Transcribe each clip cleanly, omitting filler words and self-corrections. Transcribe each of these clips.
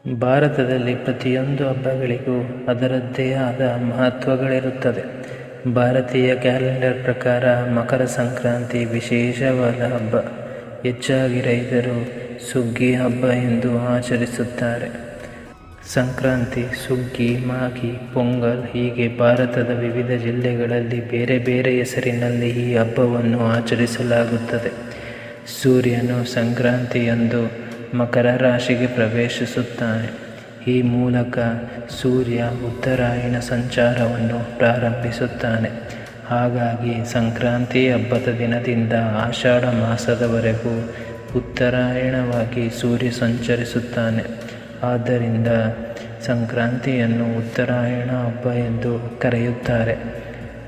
ಭಾರತದಲ್ಲಿ ಪ್ರತಿಯೊಂದು ಹಬ್ಬಗಳಿಗೂ ಅದರದ್ದೇ ಆದ ಮಹತ್ವಗಳಿರುತ್ತದೆ. ಭಾರತೀಯ ಕ್ಯಾಲೆಂಡರ್ ಪ್ರಕಾರ ಮಕರ ಸಂಕ್ರಾಂತಿ ವಿಶೇಷವಾದ ಹಬ್ಬ. ಹೆಚ್ಚಾಗಿ ರೈತರು ಸುಗ್ಗಿ ಹಬ್ಬ ಎಂದು ಆಚರಿಸುತ್ತಾರೆ. ಸಂಕ್ರಾಂತಿ, ಸುಗ್ಗಿ, ಮಾಗಿ, ಪೊಂಗಲ್ ಹೀಗೆ ಭಾರತದ ವಿವಿಧ ಜಿಲ್ಲೆಗಳಲ್ಲಿ ಬೇರೆ ಬೇರೆ ಹೆಸರಿನಲ್ಲಿ ಈ ಹಬ್ಬವನ್ನು ಆಚರಿಸಲಾಗುತ್ತದೆ. ಸೂರ್ಯನು ಸಂಕ್ರಾಂತಿಯಂದು ಮಕರ ರಾಶಿಗೆ ಪ್ರವೇಶಿಸುತ್ತಾನೆ. ಈ ಮೂಲಕ ಸೂರ್ಯ ಉತ್ತರಾಯಣ ಸಂಚಾರವನ್ನು ಪ್ರಾರಂಭಿಸುತ್ತಾನೆ. ಹಾಗಾಗಿ ಸಂಕ್ರಾಂತಿ ಹಬ್ಬದ ದಿನದಿಂದ ಆಷಾಢ ಮಾಸದವರೆಗೂ ಉತ್ತರಾಯಣವಾಗಿ ಸೂರ್ಯ ಸಂಚರಿಸುತ್ತಾನೆ. ಆದ್ದರಿಂದ ಸಂಕ್ರಾಂತಿಯನ್ನು ಉತ್ತರಾಯಣ ಹಬ್ಬ ಎಂದು ಕರೆಯುತ್ತಾರೆ.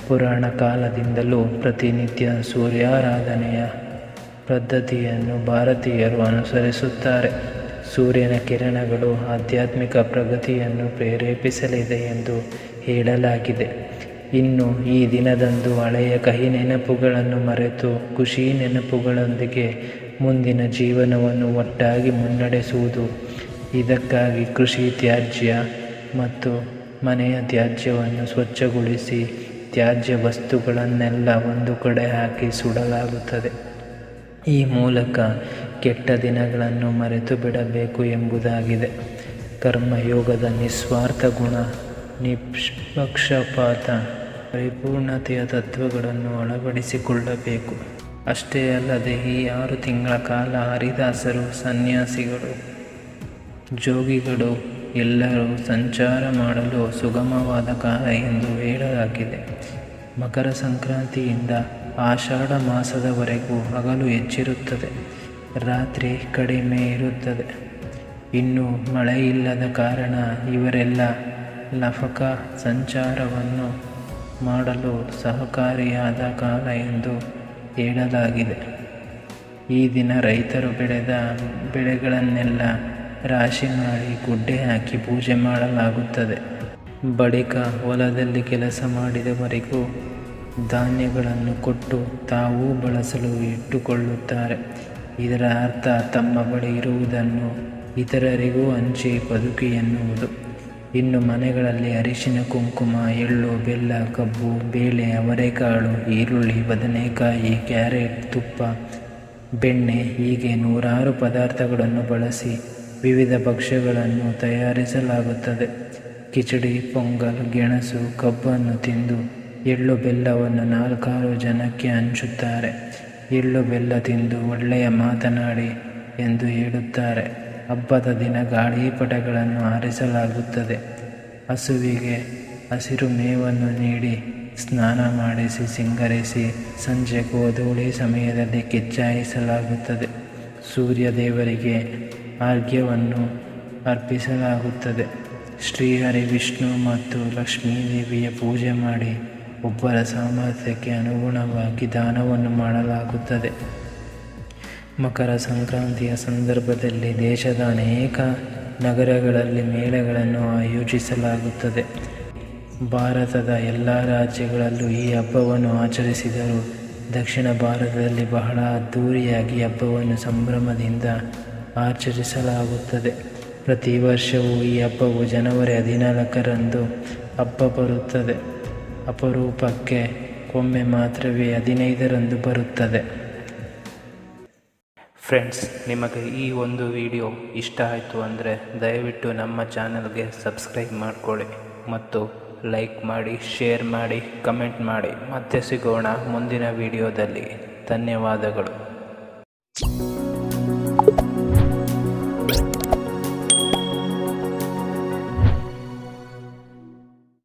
ಪುರಾಣ ಕಾಲದಿಂದಲೂ ಪ್ರತಿನಿತ್ಯ ಸೂರ್ಯಾರಾಧನೆಯ ಪದ್ಧತಿಯನ್ನು ಭಾರತೀಯರು ಅನುಸರಿಸುತ್ತಾರೆ. ಸೂರ್ಯನ ಕಿರಣಗಳು ಆಧ್ಯಾತ್ಮಿಕ ಪ್ರಗತಿಯನ್ನು ಪ್ರೇರೇಪಿಸಲಿದೆ ಎಂದು ಹೇಳಲಾಗಿದೆ. ಇನ್ನು ಈ ದಿನದಂದು ಹಳೆಯ ಕಹಿ ನೆನಪುಗಳನ್ನು ಮರೆತು ಖುಷಿ ನೆನಪುಗಳೊಂದಿಗೆ ಮುಂದಿನ ಜೀವನವನ್ನು ಒಟ್ಟಾಗಿ ಮುನ್ನಡೆಸುವುದು. ಇದಕ್ಕಾಗಿ ಕೃಷಿ ತ್ಯಾಜ್ಯ ಮತ್ತು ಮನೆಯ ತ್ಯಾಜ್ಯವನ್ನು ಸ್ವಚ್ಛಗೊಳಿಸಿ ತ್ಯಾಜ್ಯ ವಸ್ತುಗಳನ್ನೆಲ್ಲ ಒಂದು ಕಡೆ ಹಾಕಿ ಸುಡಲಾಗುತ್ತದೆ. ಈ ಮೂಲಕ ಕೆಟ್ಟ ದಿನಗಳನ್ನು ಮರೆತು ಬಿಡಬೇಕು ಎಂಬುದಾಗಿದೆ. ಕರ್ಮಯೋಗದ ನಿಸ್ವಾರ್ಥ ಗುಣ, ನಿಷ್ಪಕ್ಷಪಾತ, ಪರಿಪೂರ್ಣತೆಯ ತತ್ವಗಳನ್ನು ಅಳವಡಿಸಿಕೊಳ್ಳಬೇಕು. ಅಷ್ಟೇ ಅಲ್ಲದೆ ಈ 6 ತಿಂಗಳ ಕಾಲ ಹರಿದಾಸರು, ಸನ್ಯಾಸಿಗಳು, ಜೋಗಿಗಳು ಎಲ್ಲರೂ ಸಂಚಾರ ಮಾಡಲು ಸುಗಮವಾದ ಕಾಲ ಎಂದು ಹೇಳಲಾಗಿದೆ. ಮಕರ ಸಂಕ್ರಾಂತಿಯಿಂದ ಆಷಾಢ ಮಾಸದವರೆಗೂ ಹಗಲು ಹೆಚ್ಚಿರುತ್ತದೆ, ರಾತ್ರಿ ಕಡಿಮೆ ಇರುತ್ತದೆ. ಇನ್ನು ಮಳೆಯಿಲ್ಲದ ಕಾರಣ ಇವರೆಲ್ಲ ಲಫಕ ಸಂಚಾರವನ್ನು ಮಾಡಲು ಸಹಕಾರಿಯಾದ ಕಾಲ ಎಂದು ಹೇಳಲಾಗಿದೆ. ಈ ದಿನ ರೈತರು ಬೆಳೆದ ಬೆಳೆಗಳನ್ನೆಲ್ಲ ರಾಶಿ ಮಾಡಿ ಗುಡ್ಡೆ ಹಾಕಿ ಪೂಜೆ ಮಾಡಲಾಗುತ್ತದೆ. ಬಳಿಕ ಹೊಲದಲ್ಲಿ ಕೆಲಸ ಮಾಡಿದವರಿಗೂ ಧಾನ್ಯಗಳನ್ನು ಕೊಟ್ಟು ತಾವೂ ಬಳಸಲು ಇಟ್ಟುಕೊಳ್ಳುತ್ತಾರೆ. ಇದರ ಅರ್ಥ ತಮ್ಮ ಬಳಿ ಇರುವುದನ್ನು ಇತರರಿಗೂ ಹಂಚಿ ಬದುಕಿ ಎನ್ನುವುದು. ಇನ್ನು ಮನೆಗಳಲ್ಲಿ ಅರಿಶಿನ, ಕುಂಕುಮ, ಎಳ್ಳು, ಬೆಲ್ಲ, ಕಬ್ಬು, ಬೇಳೆ, ಅವರೆಕಾಳು, ಈರುಳ್ಳಿ, ಬದನೆಕಾಯಿ, ಕ್ಯಾರೆಟ್, ತುಪ್ಪ, ಬೆಣ್ಣೆ ಹೀಗೆ 100 ಪದಾರ್ಥಗಳನ್ನು ಬಳಸಿ ವಿವಿಧ ಭಕ್ಷ್ಯಗಳನ್ನು ತಯಾರಿಸಲಾಗುತ್ತದೆ. ಕಿಚಡಿ, ಪೊಂಗಲ್, ಗೆಣಸು, ಕಬ್ಬನ್ನು ತಿಂದು ಎಳ್ಳು ಬೆಲ್ಲವನ್ನು 4 ಜನಕ್ಕೆ ಹಂಚುತ್ತಾರೆ. ಎಳ್ಳು ಬೆಲ್ಲ ತಿಂದು ಒಳ್ಳೆಯ ಮಾತನಾಡಿ ಎಂದು ಹೇಳುತ್ತಾರೆ. ಹಬ್ಬದ ದಿನ ಗಾಳಿಪಟಗಳನ್ನು ಹಾರಿಸಲಾಗುತ್ತದೆ. ಹಸುವಿಗೆ ಹಸಿರು ಮೇವನ್ನು ನೀಡಿ ಸ್ನಾನ ಮಾಡಿಸಿ ಸಿಂಗರಿಸಿ ಸಂಜೆ ಗೋಧೂಳಿ ಸಮಯದಲ್ಲಿ ಕಿಚ್ಚಾಯಿಸಲಾಗುತ್ತದೆ. ಸೂರ್ಯ ದೇವರಿಗೆ ಅರ್ಘ್ಯವನ್ನು ಅರ್ಪಿಸಲಾಗುತ್ತದೆ. ಶ್ರೀಹರಿ, ವಿಷ್ಣು ಮತ್ತು ಲಕ್ಷ್ಮೀದೇವಿಯ ಪೂಜೆ ಮಾಡಿ ಒಬ್ಬರ ಸಾಮರ್ಥ್ಯಕ್ಕೆ ಅನುಗುಣವಾಗಿ ದಾನವನ್ನು ಮಾಡಲಾಗುತ್ತದೆ. ಮಕರ ಸಂಕ್ರಾಂತಿಯ ಸಂದರ್ಭದಲ್ಲಿ ದೇಶದ ಅನೇಕ ನಗರಗಳಲ್ಲಿ ಮೇಳಗಳನ್ನು ಆಯೋಜಿಸಲಾಗುತ್ತದೆ. ಭಾರತದ ಎಲ್ಲ ರಾಜ್ಯಗಳಲ್ಲೂ ಈ ಹಬ್ಬವನ್ನು ಆಚರಿಸಿದರೂ ದಕ್ಷಿಣ ಭಾರತದಲ್ಲಿ ಬಹಳ ಅದ್ಧೂರಿಯಾಗಿ ಹಬ್ಬವನ್ನು ಸಂಭ್ರಮದಿಂದ ಆಚರಿಸಲಾಗುತ್ತದೆ. ಪ್ರತಿ ವರ್ಷವೂ ಈ ಹಬ್ಬವು ಜನವರಿ 14ರಂದು ಹಬ್ಬ ಬರುತ್ತದೆ. ಅಪರೂಪಕ್ಕೆ ಒಮ್ಮೆ ಮಾತ್ರವೇ 15ರಂದು ಬರುತ್ತದೆ. ಫ್ರೆಂಡ್ಸ್, ನಿಮಗೆ ಈ ಒಂದು ವಿಡಿಯೋ ಇಷ್ಟ ಆಯಿತು ಅಂದರೆ ದಯವಿಟ್ಟು ನಮ್ಮ ಚಾನಲ್ಗೆ ಸಬ್ಸ್ಕ್ರೈಬ್ ಮಾಡಿಕೊಳ್ಳಿ ಮತ್ತು ಲೈಕ್ ಮಾಡಿ, ಶೇರ್ ಮಾಡಿ, ಕಮೆಂಟ್ ಮಾಡಿ. ಮತ್ತೆ ಸಿಗೋಣ ಮುಂದಿನ ವಿಡಿಯೋದಲ್ಲಿ. ಧನ್ಯವಾದಗಳು.